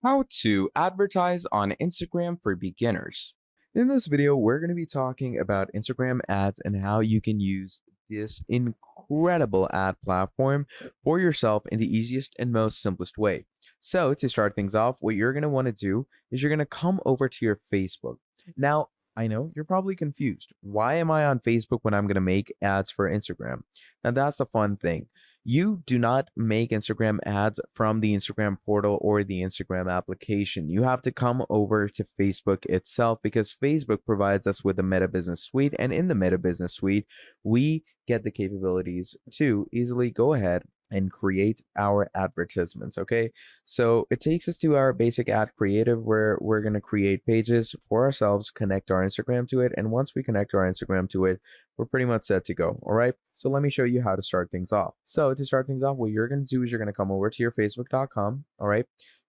How to advertise on Instagram for beginners. In this video, we're going to be talking about Instagram ads and how you can use this incredible ad platform for yourself in the easiest and most simplest way. So, to start things off, what you're going to want to do is you're going to come over to your Facebook. Now, I know you're probably confused. Why am I on Facebook when I'm going to make ads for Instagram? Now, that's the fun thing. You do not make Instagram ads from the Instagram portal or the Instagram application. You have to come over to Facebook itself because Facebook provides us with the Meta Business Suite. And in the Meta Business Suite, we get the capabilities to easily go ahead and create our advertisements. Okay. So it takes us to our basic ad creative where we're going to create pages for ourselves, connect our Instagram to it. And once we connect our Instagram to it, we're pretty much set to go. All right. So let me show you how to start things off. So to start things off, what you're going to do is you're going to come over to your facebook.com. All right.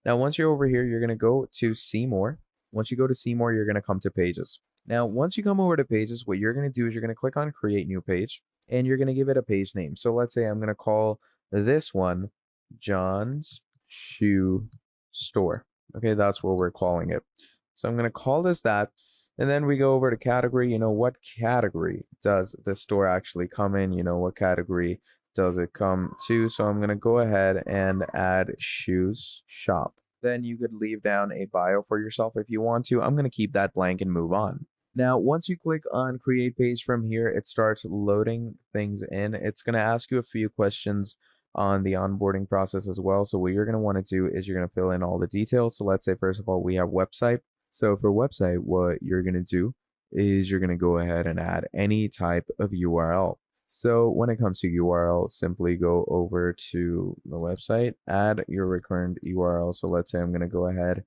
Now, once you're over here, you're going to go to see more. Once you go to see more, you're going to come to pages. Now, once you come over to pages, what you're going to do is you're going to click on create new page and you're going to give it a page name. So let's say I'm going to call this one John's Shoe Store. Okay. That's what we're calling it. So I'm going to call this that. And then we go over to category. What category does the store actually come in? What category does it come to? So I'm going to go ahead and add shoes shop. Then you could leave down a bio for yourself if you want to. I'm going to keep that blank and move on. Now, once you click on create page from here, it starts loading things in. It's going to ask you a few questions on the onboarding process as well. So what you're going to want to do is you're going to fill in all the details. So let's say, first of all, we have website. So for website, what you're going to do is you're going to go ahead and add any type of URL. So when it comes to URL, simply go over to the website, add your recurrent URL. So let's say I'm going to go ahead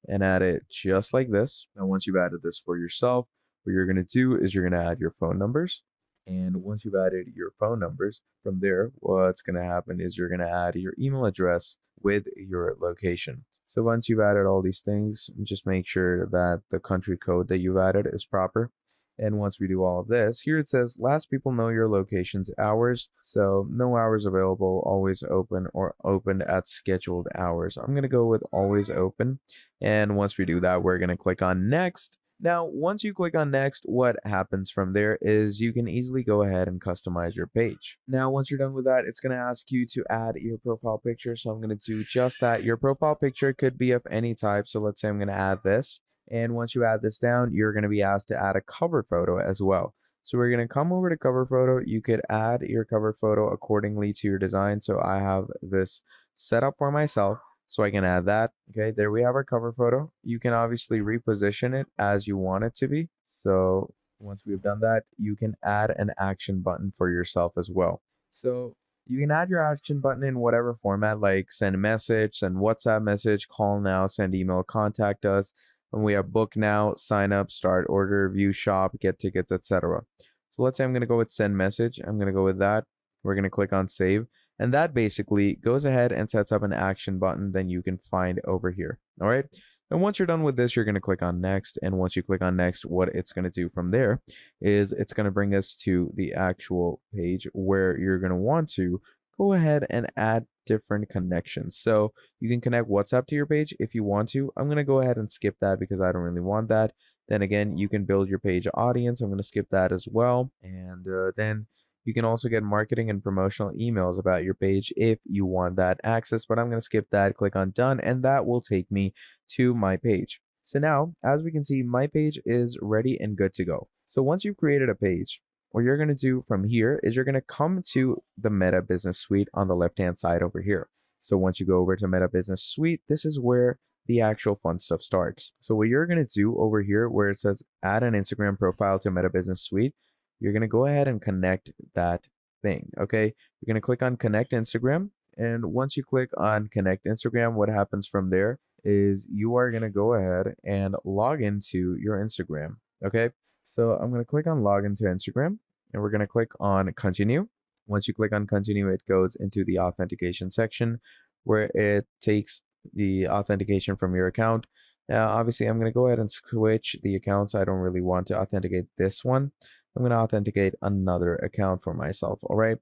and add it just like this. Now, once you've added this for yourself, what you're going to do is you're going to add your phone numbers. And once you've added your phone numbers, from there, what's going to happen is you're going to add your email address with your location. So once you've added all these things, just make sure that the country code that you've added is proper. And once we do all of this, here it says last people know your location's hours. So no hours available, always open or opened at scheduled hours. I'm going to go with always open. And once we do that, we're going to click on next. Now, once you click on next, what happens from there is you can easily go ahead and customize your page. Now, once you're done with that, it's going to ask you to add your profile picture. So I'm going to do just that. Your profile picture could be of any type. So let's say I'm going to add this. And once you add this down, you're going to be asked to add a cover photo as well. So we're going to come over to cover photo. You could add your cover photo accordingly to your design. So I have this set up for myself. So I can add that. Okay, there we have our cover photo. You can obviously reposition it as you want it to be. So once we've done that, you can add an action button for yourself as well. So you can add your action button in whatever format, like send a message, send WhatsApp message, call now, send email, contact us. And we have book now, sign up, start order, view shop, get tickets, etc. So let's say I'm going to go with send message. I'm going to go with that. We're going to click on save. And that basically goes ahead and sets up an action button that you can find over here. All right. And once you're done with this, you're going to click on next. And once you click on next, what it's going to do from there is it's going to bring us to the actual page where you're going to want to go ahead and add different connections. So you can connect WhatsApp to your page if you want to. I'm going to go ahead and skip that because I don't really want that. Then again, you can build your page audience. I'm going to skip that as well. And then you can also get marketing and promotional emails about your page if you want that access, but I'm going to skip that, click on done, and that will take me to my page. So now, as we can see, my page is ready and good to go. So once you've created a page, what you're going to do from here is you're going to come to the Meta Business Suite on the left-hand side over here. So once you go over to Meta Business Suite, this is where the actual fun stuff starts. So what you're going to do over here where it says add an Instagram profile to Meta Business Suite, you're going to go ahead and connect that thing. Okay. You're going to click on connect Instagram. And once you click on connect Instagram, what happens from there is you are going to go ahead and log into your Instagram. Okay. So I'm going to click on log into Instagram and we're going to click on continue. Once you click on continue, it goes into the authentication section where it takes the authentication from your account. Now, obviously, I'm going to go ahead and switch the accounts. I don't really want to authenticate this one. I'm going to authenticate another account for myself. All right.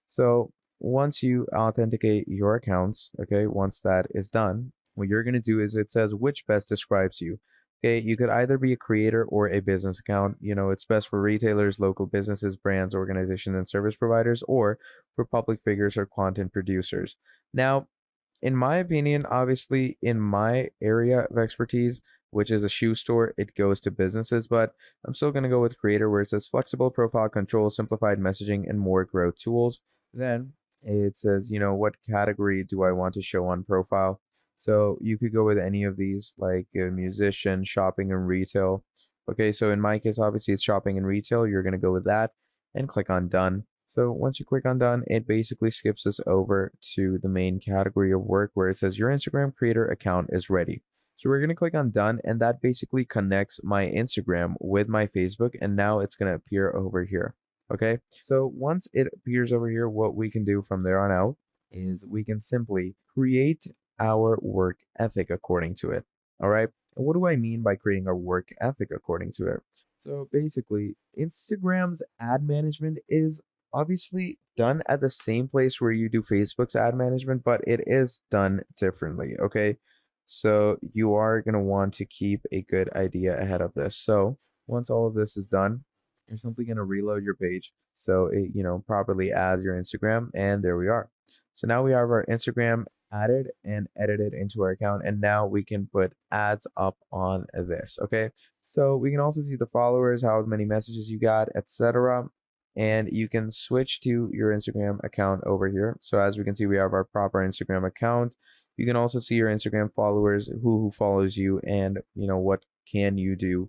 So once you authenticate your accounts, okay, once that is done, what you're going to do is it says which best describes you. Okay, you could either be a creator or a business account. It's best for retailers, local businesses, brands, organizations, and service providers, or for public figures or content producers. Now, in my opinion, obviously, in my area of expertise, which is a shoe store, it goes to businesses, but I'm still going to go with creator where it says flexible profile control, simplified messaging, and more growth tools. Then it says, what category do I want to show on profile? So you could go with any of these, like a musician, shopping, and retail. Okay, so in my case, obviously, it's shopping and retail. You're going to go with that and click on done. So once you click on done, it basically skips us over to the main category of work where it says your Instagram creator account is ready. So we're going to click on done, and that basically connects my Instagram with my Facebook, and now it's going to appear over here. Okay, so once it appears over here, what we can do from there on out is we can simply create our work ethic according to it. All right, and what do I mean by creating our work ethic according to it? So basically, Instagram's ad management is obviously done at the same place where you do Facebook's ad management, but it is done differently. Okay, so you are going to want to keep a good idea ahead of this. So once all of this is done, you're simply going to reload your page so it properly adds your Instagram, and there we are. So now we have our Instagram added and edited into our account, and now we can put ads up on this. Okay, so we can also see the followers, how many messages you got, etc. And you can switch to your Instagram account over here. So as we can see, we have our proper Instagram account. You can also see your Instagram followers, who follows you, and what can you do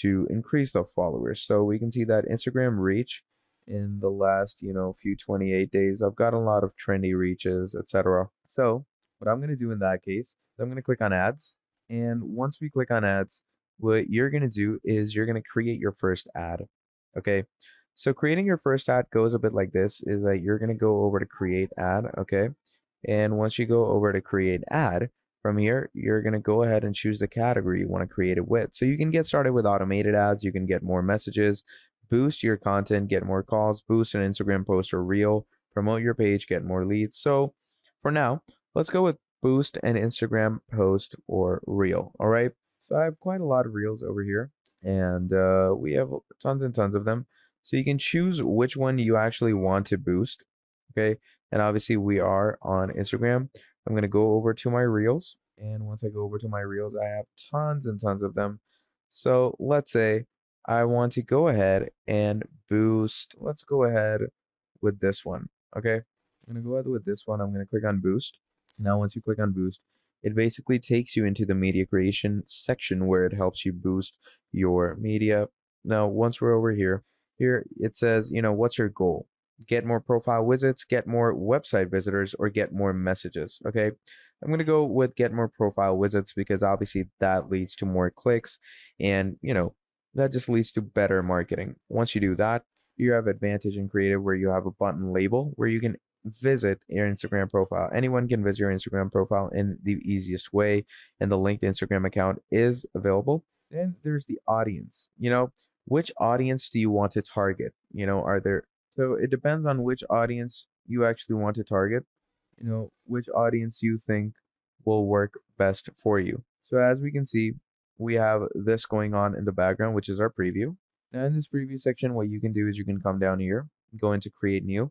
to increase the followers. So we can see that Instagram reach in the last few 28 days, I've got a lot of trendy reaches, etc. So what I'm going to do in that case, I'm going to click on ads, and once we click on ads, what you're going to do is you're going to create your first ad. Okay, so creating your first ad goes a bit like this, is that you're going to go over to create ad. Okay, and once you go over to create ad, from here, you're going to go ahead and choose the category you want to create it with. So you can get started with automated ads. You can get more messages, boost your content, get more calls, boost an Instagram post or reel, promote your page, get more leads. So for now, let's go with boost an Instagram post or reel. All right. So I have quite a lot of reels over here, and we have tons and tons of them. So you can choose which one you actually want to boost. Okay. And obviously we are on Instagram. I'm going to go over to my reels. And once I go over to my reels, I have tons and tons of them. So let's say I want to go ahead and boost. Let's go ahead with this one. Okay. I'm going to go ahead with this one. I'm going to click on boost. Now, once you click on boost, it basically takes you into the media creation section where it helps you boost your media. Now, once we're over here it says, what's your goal? Get more profile visits, get more website visitors, or get more messages. Okay, I'm going to go with get more profile visits because obviously that leads to more clicks, and that just leads to better marketing. Once you do that, you have advantage in creative where you have a button label where you can visit your Instagram profile. Anyone can visit your Instagram profile in the easiest way, and the linked Instagram account is available. Then there's the audience. Which audience do you want to target? Are there So it depends on which audience you actually want to target, which audience you think will work best for you. So as we can see, we have this going on in the background, which is our preview. Now in this preview section, what you can do is you can come down here, go into create new.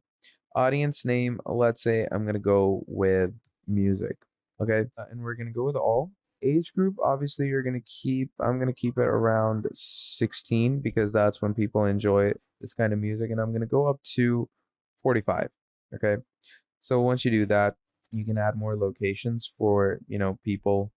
Audience name, let's say I'm going to go with music. Okay. And we're going to go with all. Age group, obviously I'm going to keep it around 16 because that's when people enjoy this kind of music, and I'm going to go up to 45. Okay, so once you do that, you can add more locations for people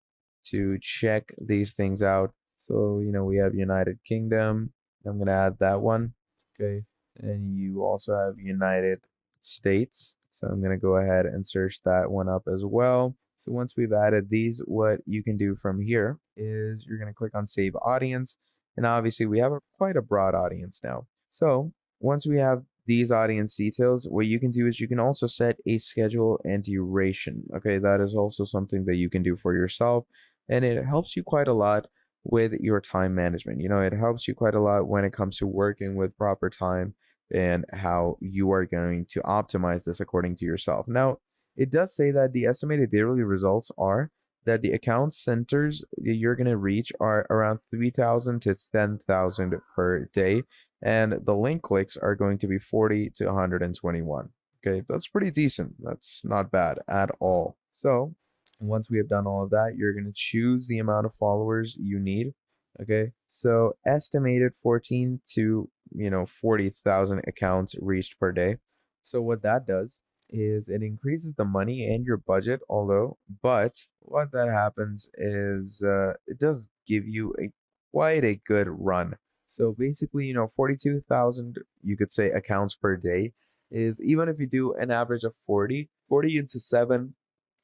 to check these things out. So we have United Kingdom. I'm going to add that one. Okay, and you also have United States, so I'm going to go ahead and search that one up as well. So once we've added these, what you can do from here is you're going to click on save audience. And obviously we have quite a broad audience now. So once we have these audience details, what you can do is you can also set a schedule and duration. Okay, that is also something that you can do for yourself. And it helps you quite a lot with your time management. It helps you quite a lot when it comes to working with proper time and how you are going to optimize this according to yourself. Now, it does say that the estimated daily results are that the account centers that you're going to reach are around 3,000 to 10,000 per day, and the link clicks are going to be 40 to 121. Okay, that's pretty decent. That's not bad at all. So once we have done all of that, you're going to choose the amount of followers you need. Okay, so estimated 14 to 40,000 accounts reached per day. So what that does is it increases the money and your budget, but what that happens is it does give you a quite a good run. So basically, 42,000, you could say, accounts per day is, even if you do an average of 40 into 7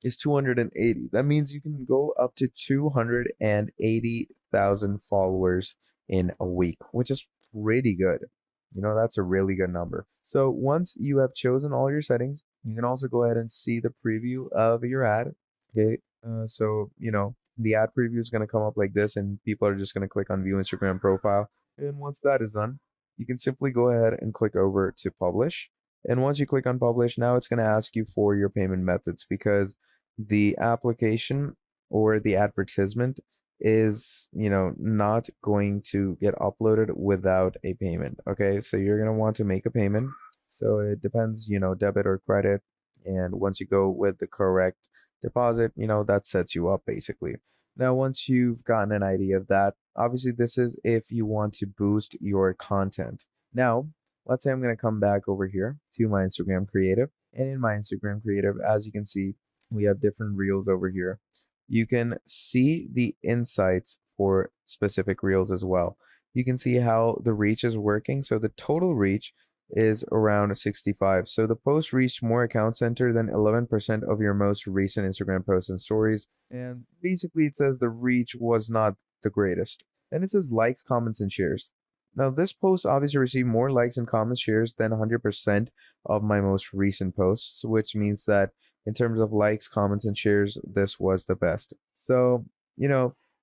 is 280. That means you can go up to 280,000 followers in a week, which is pretty good. That's a really good number. So once you have chosen all your settings, you can also go ahead and see the preview of your ad. Okay. The ad preview is going to come up like this, and people are just going to click on view Instagram profile. And once that is done, you can simply go ahead and click over to publish. And once you click on publish, now it's going to ask you for your payment methods, because the application or the advertisement is not going to get uploaded without a payment. Okay, so you're going to want to make a payment. So it depends, debit or credit, and once you go with the correct deposit, that sets you up basically. Now once you've gotten an idea of that, obviously this is if you want to boost your content. Now let's say I'm going to come back over here to my Instagram creative, and in my Instagram creative, as you can see, we have different reels over here. You can see the insights for specific reels as well. You can see how the reach is working. So the total reach is around 65. So the post reached more account center than 11% of your most recent Instagram posts and stories. And basically it says the reach was not the greatest. And it says likes, comments, and shares. Now this post obviously received more likes and comments, shares than 100% of my most recent posts, which means that in terms of likes, comments, and shares, this was the best. So,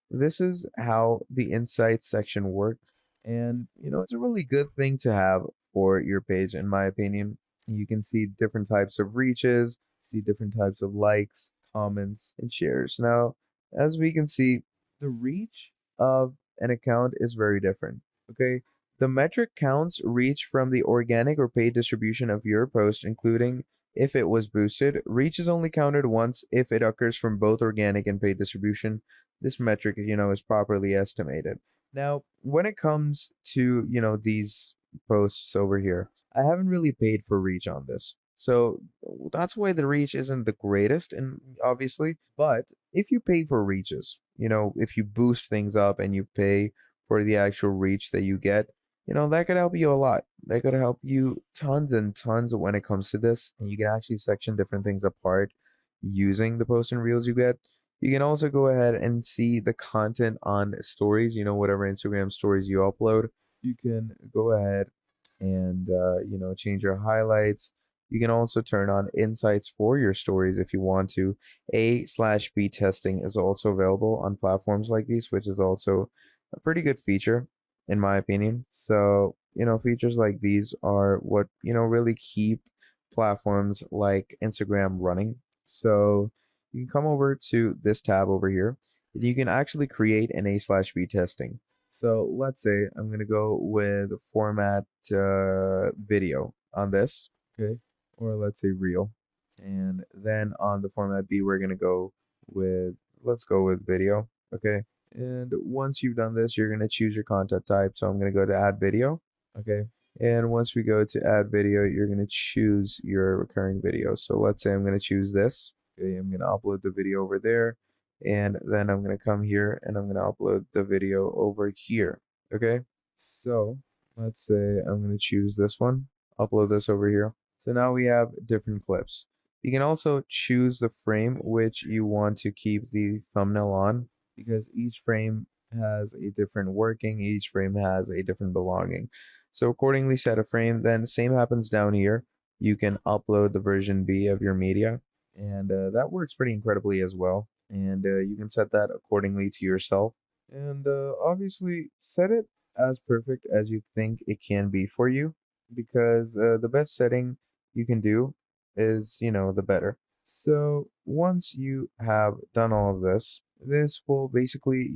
this is how the insights section works. And, it's a really good thing to have for your page, in my opinion. You can see different types of reaches, see different types of likes, comments, and shares. Now, as we can see, the reach of an account is very different. Okay. The metric counts reach from the organic or paid distribution of your post, including if it was boosted. Reach is only counted once if it occurs from both organic and paid distribution. This metric, is properly estimated. Now, when it comes to, these posts over here, I haven't really paid for reach on this. So that's why the reach isn't the greatest, and obviously, but if you pay for reaches, if you boost things up and you pay for the actual reach that you get, that could help you a lot. That could help you tons and tons when it comes to this. And you can actually section different things apart using the posts and reels you get. You can also go ahead and see the content on stories, whatever Instagram stories you upload. You can go ahead and, change your highlights. You can also turn on insights for your stories if you want to. A/B testing is also available on platforms like these, which is also a pretty good feature, in my opinion. So, features like these are what, really keep platforms like Instagram running. So you can come over to this tab over here, and you can actually create an A/B testing. So let's say I'm going to go with format video on this, okay, or let's say reel. And then on the format B, we're going to go with, let's go with video, okay. And once you've done this, you're going to choose your content type. So I'm going to go to add video. Okay. And once we go to add video, you're going to choose your recurring video. So let's say I'm going to choose this. Okay. I'm going to upload the video over there. And then I'm going to come here and I'm going to upload the video over here. Okay. So let's say I'm going to choose this one, upload this over here. So now we have different clips. You can also choose the frame which you want to keep the thumbnail on, because each frame has a different working, each frame has a different belonging. So accordingly set a frame. Then same happens down here. You can upload the version B of your media, and that works pretty incredibly as well. And you can set that accordingly to yourself, and obviously set it as perfect as you think it can be for you, because the best setting you can do is, the better. So once you have done all of this, this will basically,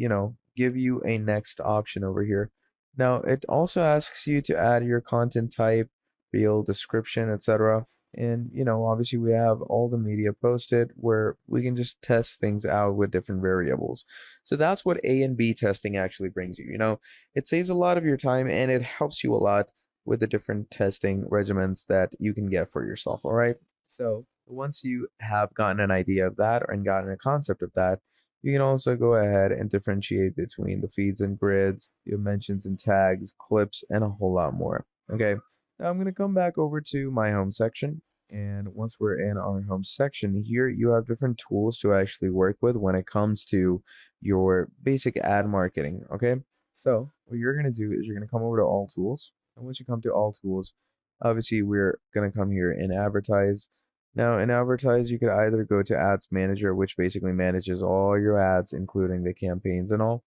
give you a next option over here. Now, it also asks you to add your content type, reel description, etc. And, obviously we have all the media posted where we can just test things out with different variables. So that's what A and B testing actually brings you. It saves a lot of your time and it helps you a lot with the different testing regimens that you can get for yourself. All right. So once you have gotten an idea of that and gotten a concept of that, you can also go ahead and differentiate between the feeds and grids, your mentions and tags, clips, and a whole lot more. Okay, now I'm going to come back over to my home section. And once we're in our home section here, you have different tools to actually work with when it comes to your basic ad marketing. Okay, so what you're going to do is you're going to come over to all tools. And once you come to all tools, obviously we're going to come here and advertise. Now, in advertise, you could either go to Ads Manager, which basically manages all your ads, including the campaigns and all.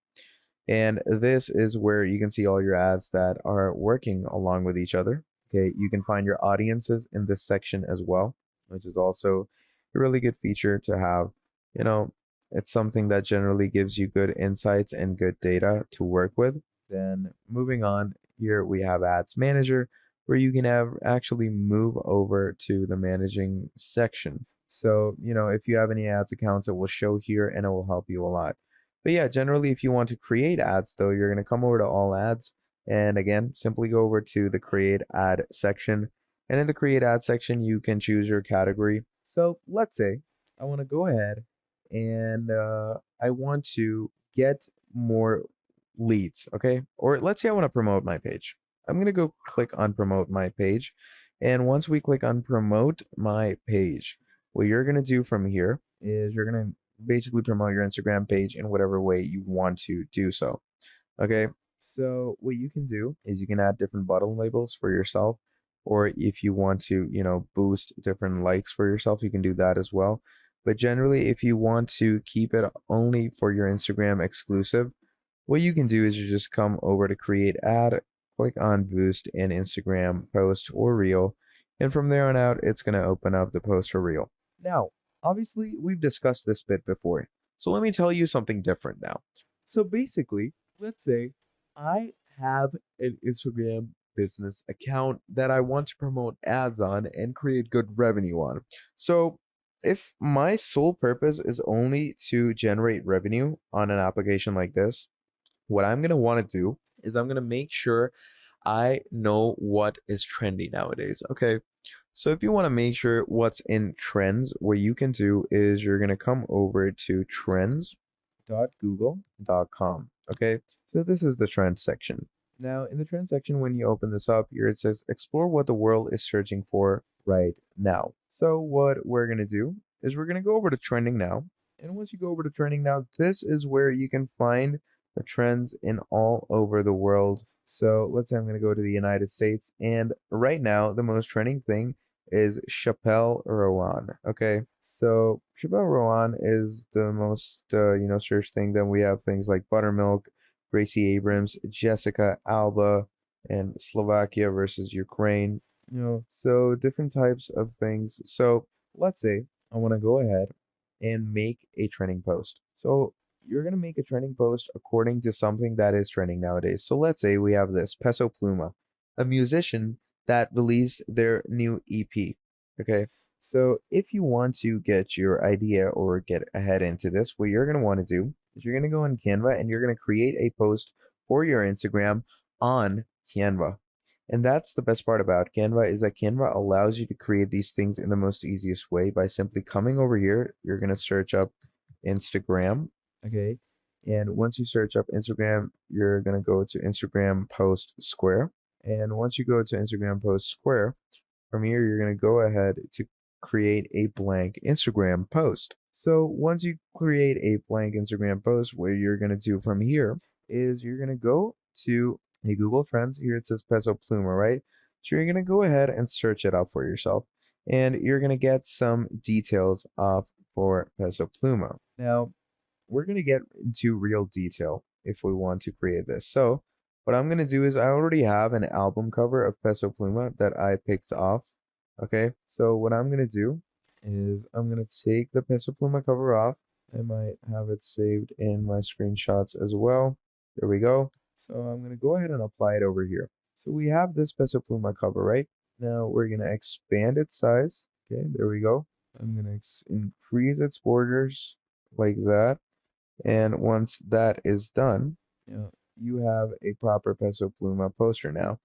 And this is where you can see all your ads that are working along with each other. Okay, you can find your audiences in this section as well, which is also a really good feature to have. You know, it's something that generally gives you good insights and good data to work with. Then moving on, here we have Ads Manager, where you can actually move over to the managing section. So, if you have any ads accounts, it will show here and it will help you a lot. But yeah, generally, if you want to create ads, though, you're going to come over to all ads. And again, simply go over to the create ad section. And in the create ad section, you can choose your category. So let's say I want to go ahead and I want to get more leads. Okay. Or let's say I want to promote my page. I'm going to go click on promote my page. And once we click on promote my page, what you're going to do from here is you're going to basically promote your Instagram page in whatever way you want to do so. Okay. So what you can do is you can add different button labels for yourself, or if you want to, boost different likes for yourself, you can do that as well. But generally, if you want to keep it only for your Instagram exclusive, what you can do is you just come over to create ad, click on boost in Instagram post or reel, and from there on out, it's going to open up the post or reel. Now, obviously, we've discussed this bit before, so let me tell you something different now. So basically, let's say I have an Instagram business account that I want to promote ads on and create good revenue on. So if my sole purpose is only to generate revenue on an application like this, what I'm going to want to do is I'm going to make sure I know what is trendy nowadays. Okay. So if you want to make sure what's in trends, what you can do is you're going to come over to trends.google.com. Okay. So this is the trends section. Now in the trends section, when you open this up here, it says explore what the world is searching for right now. So what we're going to do is we're going to go over to trending now. And once you go over to trending now, this is where you can find the trends in all over the world. So let's say I'm going to go to the United States, and right now the most trending thing is Chappelle Rowan. Okay, so Chappelle Rowan is the most searched thing. Then we have things like Buttermilk, Gracie Abrams, Jessica Alba, and Slovakia versus Ukraine. So different types of things. So let's say I want to go ahead and make a trending post. So you're going to make a trending post according to something that is trending nowadays. So let's say we have this Peso Pluma, a musician that released their new EP. Okay. So if you want to get your idea or get ahead into this, what you're going to want to do is you're going to go on Canva and you're going to create a post for your Instagram on Canva. And that's the best part about Canva is that Canva allows you to create these things in the most easiest way by simply coming over here. You're going to search up Instagram. Okay. And once you search up Instagram, you're going to go to Instagram Post Square. And once you go to Instagram Post Square, from here, you're going to go ahead to create a blank Instagram post. So once you create a blank Instagram post, what you're going to do from here is you're going to go to the Google Trends. Here it says Peso Pluma, right? So you're going to go ahead and search it up for yourself. And you're going to get some details of for Peso Pluma. Now, we're going to get into real detail if we want to create this. So what I'm going to do is I already have an album cover of Peso Pluma that I picked off. Okay. So what I'm going to do is I'm going to take the Peso Pluma cover off. I might have it saved in my screenshots as well. There we go. So I'm going to go ahead and apply it over here. So we have this Peso Pluma cover, right? Now we're going to expand its size. Okay, there we go. I'm going to increase its borders like that. And once that is done, you have a proper Peso Pluma poster now.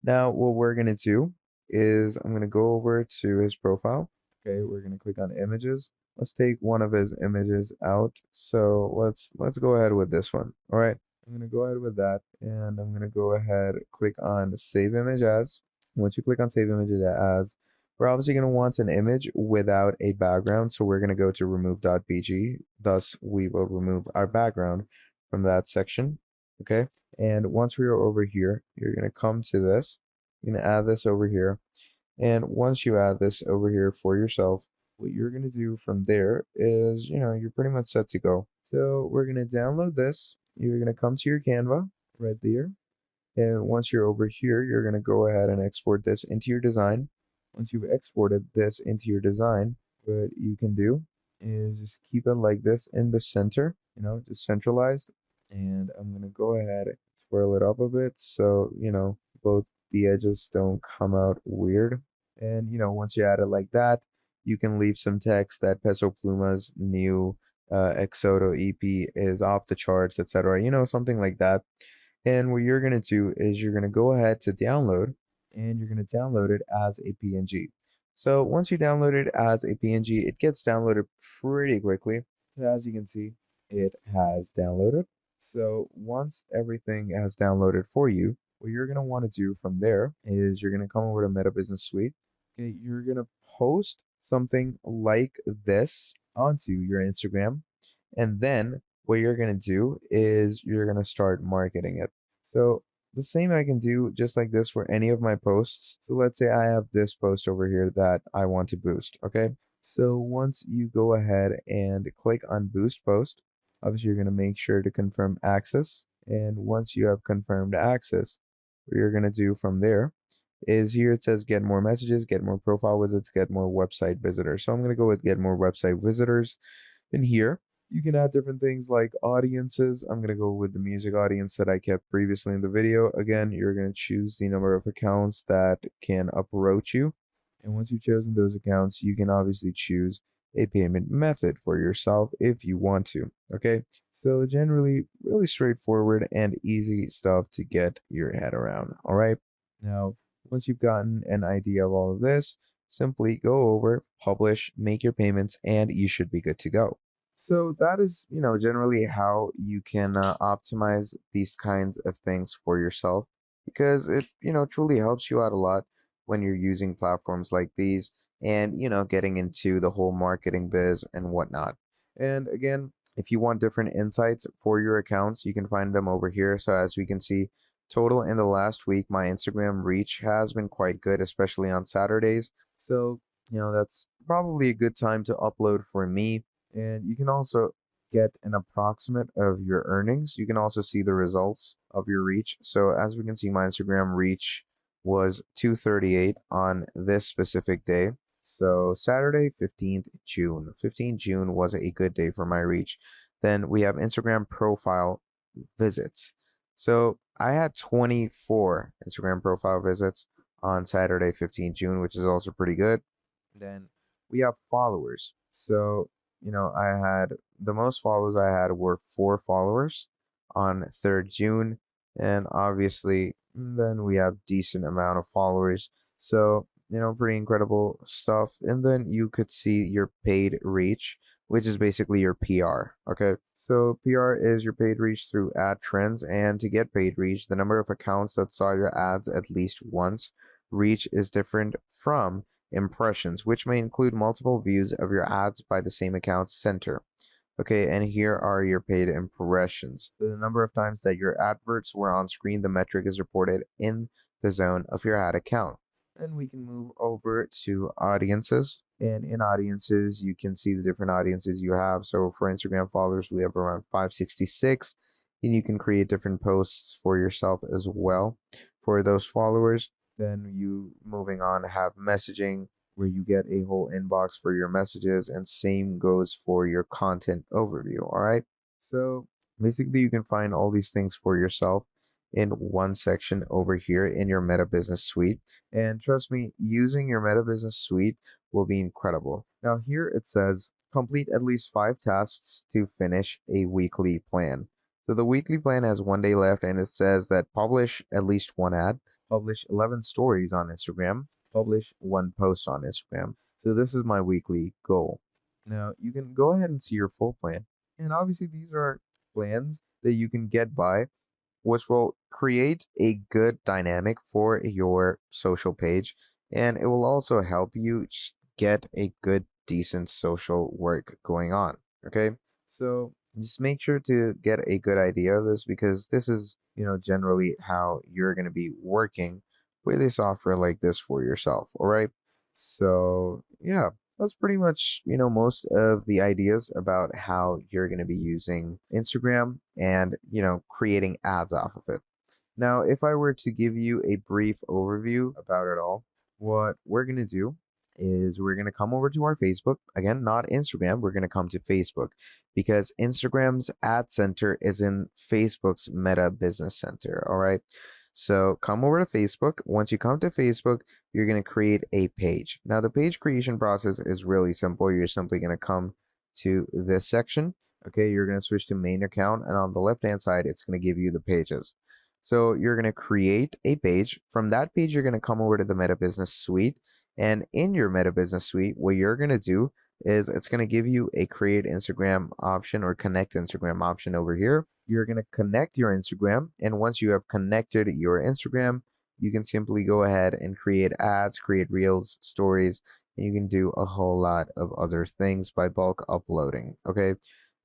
Now, what we're going to do is I'm going to go over to his profile. Okay, we're going to click on images. Let's take one of his images out. So let's go ahead with this one. All right, I'm going to go ahead with that, and I'm going to go ahead click on save image as. Once you click on save image as, we're obviously going to want an image without a background. So we're going to go to remove.bg. Thus, we will remove our background from that section. Okay. And once we are over here, you're going to come to this. You're going to add this over here. And once you add this over here for yourself, what you're going to do from there is, you're pretty much set to go. So we're going to download this. You're going to come to your Canva right there. And once you're over here, you're going to go ahead and export this into your design. Once you've exported this into your design, what you can do is just keep it like this in the center, just centralized. And I'm going to go ahead and twirl it up a bit so, both the edges don't come out weird. And, once you add it like that, you can leave some text that Peso Pluma's new Exodo EP is off the charts, etc. Something like that. And what you're going to do is you're going to go ahead to download, and you're going to download it as a PNG. So once you download it as a PNG, it gets downloaded pretty quickly. So as you can see, it has downloaded. So once everything has downloaded for you, what you're going to want to do from there is you're going to come over to Meta Business Suite. Okay, you're going to post something like this onto your Instagram, and then what you're going to do is you're going to start marketing it. So the same I can do just like this for any of my posts. So let's say I have this post over here that I want to boost. Okay. So once you go ahead and click on boost post, obviously you're going to make sure to confirm access. And once you have confirmed access, what you're going to do from there is here it says get more messages, get more profile visits, get more website visitors. So I'm going to go with get more website visitors. In here, you can add different things like audiences. I'm going to go with the music audience that I kept previously in the video. Again, you're going to choose the number of accounts that can approach you. And once you've chosen those accounts, you can obviously choose a payment method for yourself if you want to. Okay. So generally, really straightforward and easy stuff to get your head around. All right. Now, once you've gotten an idea of all of this, simply go over, publish, make your payments, and you should be good to go. So that is, generally how you can optimize these kinds of things for yourself, because it, truly helps you out a lot when you're using platforms like these and, getting into the whole marketing biz and whatnot. And again, if you want different insights for your accounts, you can find them over here. So as we can see, total in the last week, my Instagram reach has been quite good, especially on Saturdays. So, that's probably a good time to upload for me. And you can also get an approximate of your earnings. You can also see the results of your reach. So as we can see, my Instagram reach was 238 on this specific day. So Saturday, 15th June. 15th June was a good day for my reach. Then we have Instagram profile visits. So I had 24 Instagram profile visits on Saturday, 15th June, which is also pretty good. Then we have followers. So, I had the most followers I had were 4 followers on 3rd June. And obviously, then we have decent amount of followers. So, pretty incredible stuff. And then you could see your paid reach, which is basically your PR. Okay. So PR is your paid reach through ad trends. And to get paid reach, the number of accounts that saw your ads at least once. Reach is different from impressions, which may include multiple views of your ads by the same account's center. Okay, and here are your paid impressions. The number of times that your adverts were on screen, the metric is reported in the zone of your ad account. Then we can move over to audiences. And in audiences, you can see the different audiences you have. So for Instagram followers, we have around 566. And you can create different posts for yourself as well for those followers. Then you moving on have messaging, where you get a whole inbox for your messages, and same goes for your content overview. All right. So basically, you can find all these things for yourself in one section over here in your Meta Business Suite. And trust me, using your Meta Business Suite will be incredible. Now, here it says complete at least 5 tasks to finish a weekly plan. So the weekly plan has 1 day left, and it says that publish at least 1 ad, publish 11 stories on Instagram, publish 1 post on Instagram. So this is my weekly goal. Now you can go ahead and see your full plan. And obviously these are plans that you can get by, which will create a good dynamic for your social page. And it will also help you just get a good, decent social work going on. Okay. So just make sure to get a good idea of this, because this is, generally how you're going to be working with a software like this for yourself. All right. So, yeah, that's pretty much, most of the ideas about how you're going to be using Instagram and, creating ads off of it. Now, if I were to give you a brief overview about it all, what we're going to do is we're going to come over to our Facebook. Again, not Instagram. We're going to come to Facebook, because Instagram's ad center is in Facebook's Meta Business Center. All right. So come over to Facebook. Once you come to Facebook, you're going to create a page. Now, the page creation process is really simple. You're simply going to come to this section. Okay. You're going to switch to main account, and on the left hand side, it's going to give you the pages. So you're going to create a page. From that page, you're going to come over to the Meta Business Suite. And in your Meta Business Suite, what you're going to do is it's going to give you a create Instagram option or connect Instagram option over here. You're going to connect your Instagram. And once you have connected your Instagram, you can simply go ahead and create ads, create reels, stories, and you can do a whole lot of other things by bulk uploading. Okay.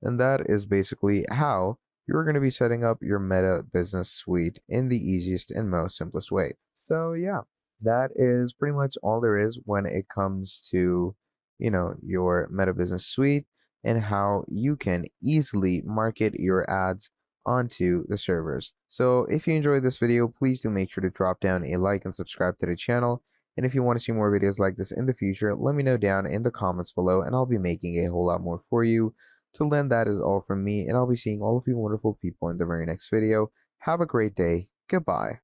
And that is basically how you're going to be setting up your Meta Business Suite in the easiest and most simplest way. So, yeah, that is pretty much all there is when it comes to, your Meta Business Suite and how you can easily market your ads onto the servers. So if you enjoyed this video, please do make sure to drop down a like and subscribe to the channel. And if you want to see more videos like this in the future, let me know down in the comments below, and I'll be making a whole lot more for you. Till then, that is all from me, and I'll be seeing all of you wonderful people in the very next video. Have a great day. Goodbye.